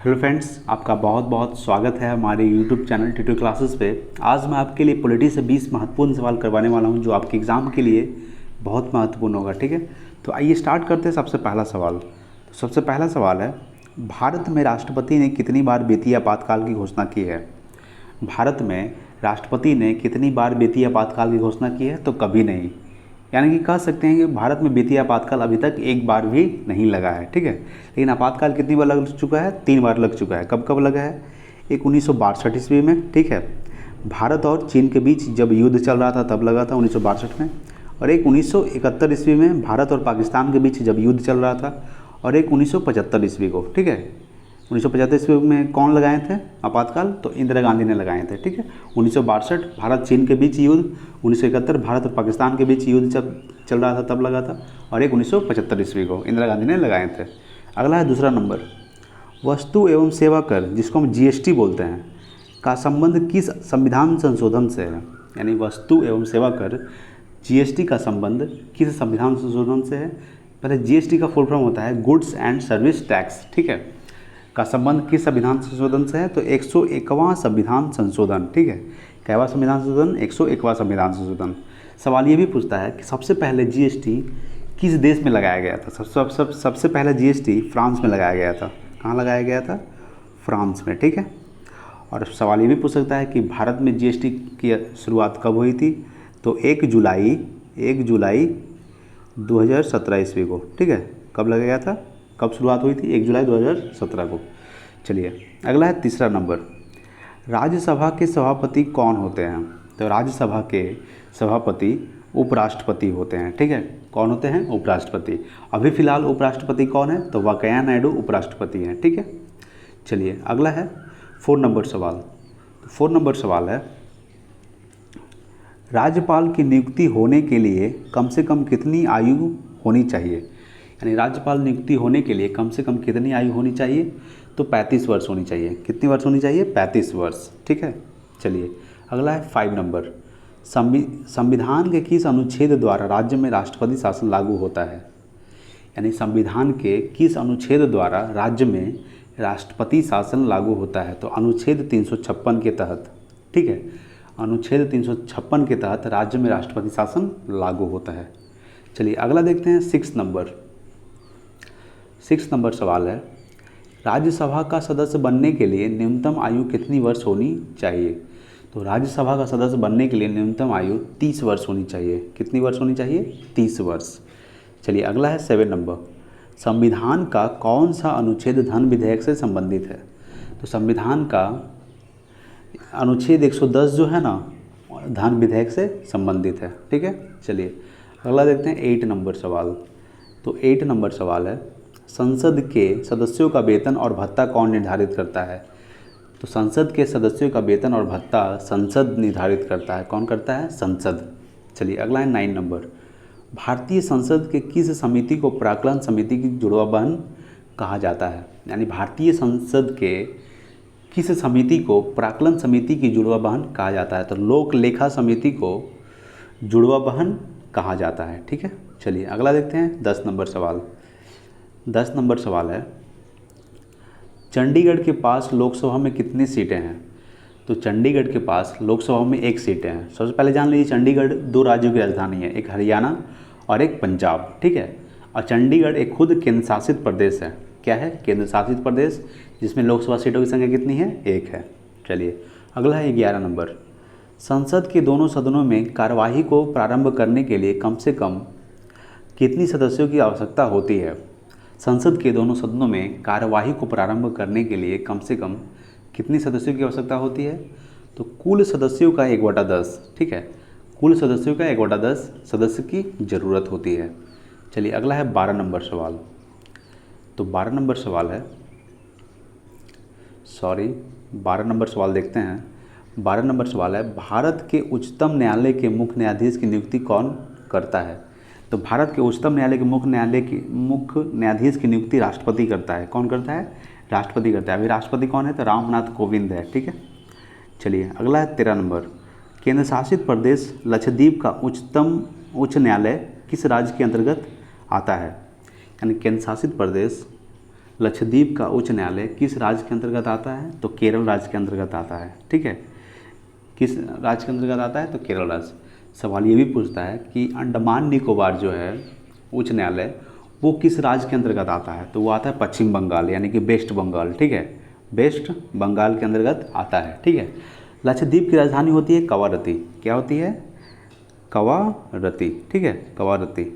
Hello friends, आपका बहुत बहुत स्वागत है हमारे यूट्यूब चैनल ट्यूटर क्लासेस पे। आज मैं आपके लिए पॉलिटी से 20 महत्वपूर्ण सवाल करवाने वाला हूं जो आपके एग्ज़ाम के लिए बहुत महत्वपूर्ण होगा। ठीक है, तो आइए स्टार्ट करते हैं। सबसे पहला सवाल तो सबसे पहला सवाल है, भारत में राष्ट्रपति ने कितनी बार वित्तीय आपातकाल की घोषणा की है? भारत में राष्ट्रपति ने कितनी बार वित्तीय आपातकाल की घोषणा की है? तो कभी नहीं। यानी कि कह सकते हैं कि भारत में वित्तीय आपातकाल अभी तक एक बार भी नहीं लगा है। ठीक है, लेकिन आपातकाल कितनी बार लग चुका है? 3 बार लग चुका है। कब कब लगा है? एक 1962 ईस्वी में, ठीक है, भारत और चीन के बीच जब युद्ध चल रहा था तब लगा था 1962 में। और एक 1971 ईस्वी में भारत और पाकिस्तान के बीच जब युद्ध चल रहा था। और एक 1975 ईस्वी को। ठीक है, 1975 ईस्वी में कौन लगाए थे आपातकाल? तो इंदिरा गांधी ने लगाए थे। ठीक है, 1962 भारत चीन के बीच युद्ध, 1971 भारत और पाकिस्तान के बीच युद्ध जब चल रहा था तब लगा था। और एक 1975 ईस्वी को इंदिरा गांधी ने लगाए थे। अगला है दूसरा नंबर, वस्तु एवं सेवा कर, जिसको हम जीएसटी बोलते हैं, का संबंध किस संविधान संशोधन से है? यानी वस्तु एवं सेवा कर जीएसटी का संबंध किस संविधान संशोधन से है? पहले जीएसटी का फुल फॉर्म होता है गुड्स एंड सर्विस टैक्स। ठीक है, का संबंध किस संविधान संशोधन से है? तो 101वां संविधान संशोधन। ठीक है, कैवा संविधान संशोधन? 101वां संविधान संशोधन। सवाल ये भी पूछता है कि सबसे पहले जीएसटी किस देश में लगाया गया था? सबसे पहले जीएसटी फ्रांस में लगाया गया था। कहाँ लगाया गया था? फ्रांस में। ठीक है, और सवाल ये भी पूछ सकता है कि भारत में जीएसटी की शुरुआत कब हुई थी? तो 1 जुलाई 2017 ईस्वी को। ठीक है, कब लगाया गया था? कब शुरुआत हुई थी? 1 जुलाई 2017 को। चलिए अगला है तीसरा नंबर, राज्यसभा के सभापति कौन होते हैं? तो राज्यसभा के सभापति उपराष्ट्रपति होते हैं। ठीक है, कौन होते हैं? उपराष्ट्रपति। अभी फिलहाल उपराष्ट्रपति कौन है? तो वेंकैया नायडू उपराष्ट्रपति हैं। ठीक है, चलिए अगला है 4 नंबर सवाल। 4 नंबर सवाल है, राज्यपाल की नियुक्ति होने के लिए कम से कम कितनी आयु होनी चाहिए? यानी राज्यपाल नियुक्ति होने के लिए कम से कम कितनी आयु होनी चाहिए? तो 35 वर्ष होनी चाहिए। कितनी वर्ष होनी चाहिए? 35 वर्ष। ठीक है, चलिए अगला है 5 नंबर, संविधान के किस अनुच्छेद द्वारा राज्य में राष्ट्रपति शासन लागू होता है? यानी संविधान के किस अनुच्छेद द्वारा राज्य में राष्ट्रपति शासन लागू होता है? तो अनुच्छेद 356 के तहत। ठीक है, अनुच्छेद 356 के तहत राज्य में राष्ट्रपति शासन लागू होता है। चलिए अगला देखते हैं 6 नंबर सवाल है, राज्यसभा का सदस्य बनने के लिए न्यूनतम आयु कितनी वर्ष होनी चाहिए? तो राज्यसभा का सदस्य बनने के लिए न्यूनतम आयु 30 वर्ष होनी चाहिए। कितनी वर्ष होनी चाहिए? 30 वर्ष। चलिए अगला है 7 नंबर, संविधान का कौन सा अनुच्छेद धन विधेयक से संबंधित है? तो संविधान का अनुच्छेद 110 जो है ना, धन विधेयक से संबंधित है। ठीक है, चलिए अगला देखते हैं 8 नंबर सवाल। तो 8 नंबर सवाल है, संसद के सदस्यों का वेतन और भत्ता कौन निर्धारित करता है? तो संसद के सदस्यों का वेतन और भत्ता संसद निर्धारित करता है। कौन करता है? संसद। चलिए अगला है 9 नंबर, भारतीय संसद के किस समिति को प्राक्कलन समिति की जुड़वा बहन कहा जाता है? यानी भारतीय संसद के किस समिति को प्राक्कलन समिति की जुड़वा बहन कहा जाता है? तो लोक लेखा समिति को जुड़वा बहन कहा जाता है। ठीक है, चलिए अगला देखते हैं 10 नंबर सवाल। 10 नंबर सवाल है, चंडीगढ़ के पास लोकसभा में कितनी सीटें हैं? तो चंडीगढ़ के पास लोकसभा में 1 सीटें हैं। सबसे पहले जान लीजिए, चंडीगढ़ 2 राज्यों की राजधानी है, एक हरियाणा और एक पंजाब। ठीक है, और चंडीगढ़ एक खुद केंद्र शासित प्रदेश है। क्या है? केंद्र शासित प्रदेश, जिसमें लोकसभा सीटों की संख्या कितनी है? 1 है। चलिए अगला है 11 नंबर, संसद के दोनों सदनों में कार्यवाही को प्रारंभ करने के लिए कम से कम कितनी सदस्यों की आवश्यकता होती है? संसद के दोनों सदनों में कार्यवाही को प्रारंभ करने के लिए कम से कम कितनी सदस्यों की आवश्यकता होती है? तो कुल सदस्यों का 1/10। ठीक है, कुल सदस्यों का 1/10 सदस्य की ज़रूरत होती है। चलिए अगला है 12 नंबर सवाल। तो 12 नंबर सवाल है, 12 नंबर सवाल देखते हैं। 12 नंबर सवाल है, भारत के उच्चतम न्यायालय के मुख्य न्यायाधीश की नियुक्ति कौन करता है? तो भारत के उच्चतम न्यायालय के मुख्य न्यायाधीश की नियुक्ति राष्ट्रपति करता है। कौन करता है? राष्ट्रपति करता है। अभी राष्ट्रपति कौन है? तो रामनाथ कोविंद है। ठीक है, चलिए अगला है 13 नंबर, केंद्र शासित प्रदेश लक्षद्वीप का उच्च न्यायालय किस राज्य के अंतर्गत आता है? यानी केंद्र शासित प्रदेश लक्षद्वीप का उच्च न्यायालय किस राज्य के अंतर्गत आता है? तो केरल राज्य के अंतर्गत आता है। ठीक है, किस राज्य के अंतर्गत आता है? तो केरल राज्य। सवाल ये भी पूछता है कि अंडमान निकोबार जो है उच्च न्यायालय वो किस राज्य के अंतर्गत आता है? तो वो आता है पश्चिम बंगाल यानी कि वेस्ट बंगाल। ठीक है, वेस्ट बंगाल के अंतर्गत आता है। ठीक है, लक्षद्वीप की राजधानी होती है कवारत्ती। क्या होती है? कवारत्ती। ठीक है, कवारत्ती।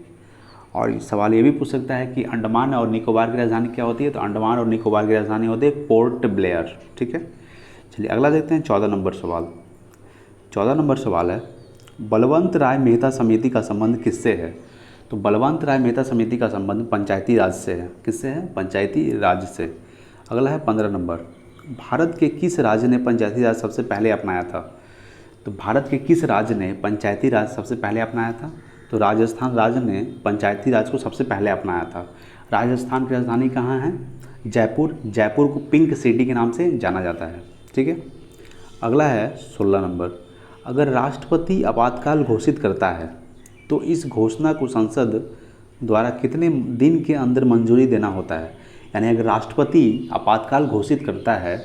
और सवाल ये भी पूछ सकता है कि अंडमान और निकोबार की राजधानी क्या होती है? तो अंडमान और निकोबार की राजधानी होती है पोर्ट ब्लेयर। ठीक है, चलिए अगला देखते हैं 14 नंबर सवाल। 14 नंबर सवाल है, बलवंत राय मेहता समिति का संबंध किससे है? तो बलवंत राय मेहता समिति का संबंध पंचायती राज से है। किससे है? पंचायती राज से। अगला है 15 नंबर, भारत के किस राज्य ने पंचायती राज सबसे पहले अपनाया था? तो भारत के किस राज्य ने पंचायती राज सबसे पहले अपनाया था? तो राजस्थान राज्य ने पंचायती राज को सबसे पहले अपनाया था। राजस्थान की राजधानी कहाँ है? जयपुर। जयपुर को पिंक सिटी के नाम से जाना जाता है। ठीक है, अगला है 16 नंबर, अगर राष्ट्रपति आपातकाल घोषित करता है तो इस घोषणा को संसद द्वारा कितने दिन के अंदर मंजूरी देना होता है? यानी अगर राष्ट्रपति आपातकाल घोषित करता है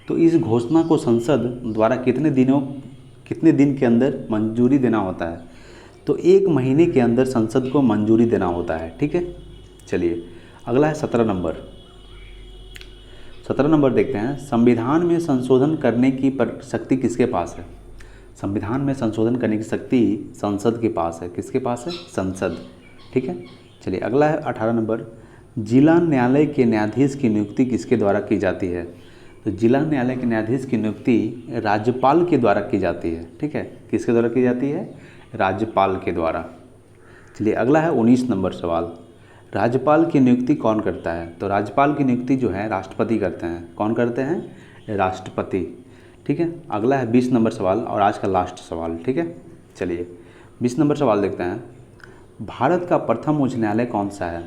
तो इस घोषणा को संसद द्वारा कितने दिन के अंदर मंजूरी देना होता है? तो 1 महीने के अंदर संसद को मंजूरी देना होता है। ठीक है, चलिए अगला है 17 नंबर। 17 नंबर देखते हैं, संविधान में संशोधन करने की शक्ति किसके पास है? संविधान में संशोधन करने की शक्ति संसद के पास है। किसके पास है? संसद। ठीक है, चलिए अगला है 18 नंबर, जिला न्यायालय के न्यायाधीश की नियुक्ति किसके द्वारा की जाती है? तो जिला न्यायालय के न्यायाधीश की नियुक्ति राज्यपाल के द्वारा की जाती है। ठीक है, किसके द्वारा की जाती है? राज्यपाल के द्वारा। चलिए अगला है 19 नंबर सवाल, राज्यपाल की नियुक्ति कौन करता है? तो राज्यपाल की नियुक्ति जो है राष्ट्रपति करते हैं। कौन करते हैं? राष्ट्रपति। ठीक है, अगला है 20 नंबर सवाल और आज का लास्ट सवाल। ठीक है, चलिए 20 नंबर सवाल देखते हैं, भारत का प्रथम उच्च न्यायालय कौन सा है?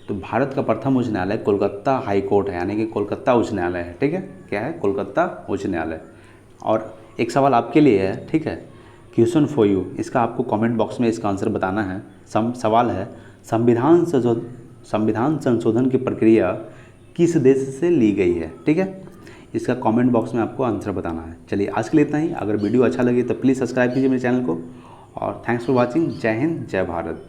तो भारत का प्रथम उच्च न्यायालय कोलकाता हाई कोर्ट है, यानी कि कोलकाता उच्च न्यायालय है। ठीक है, क्या है? कोलकाता उच्च न्यायालय। और एक सवाल आपके लिए है, ठीक है, क्वेश्चन फॉर यू, इसका आपको कमेंट बॉक्स में इसका आंसर बताना है। सवाल है, संविधान संशोधन की प्रक्रिया किस देश से ली गई है? ठीक है, इसका कमेंट बॉक्स में आपको आंसर बताना है। चलिए आज के लिए इतना ही। अगर वीडियो अच्छा लगे तो प्लीज़ सब्सक्राइब कीजिए मेरे चैनल को और थैंक्स फॉर वॉचिंग। जय हिंद, जय भारत।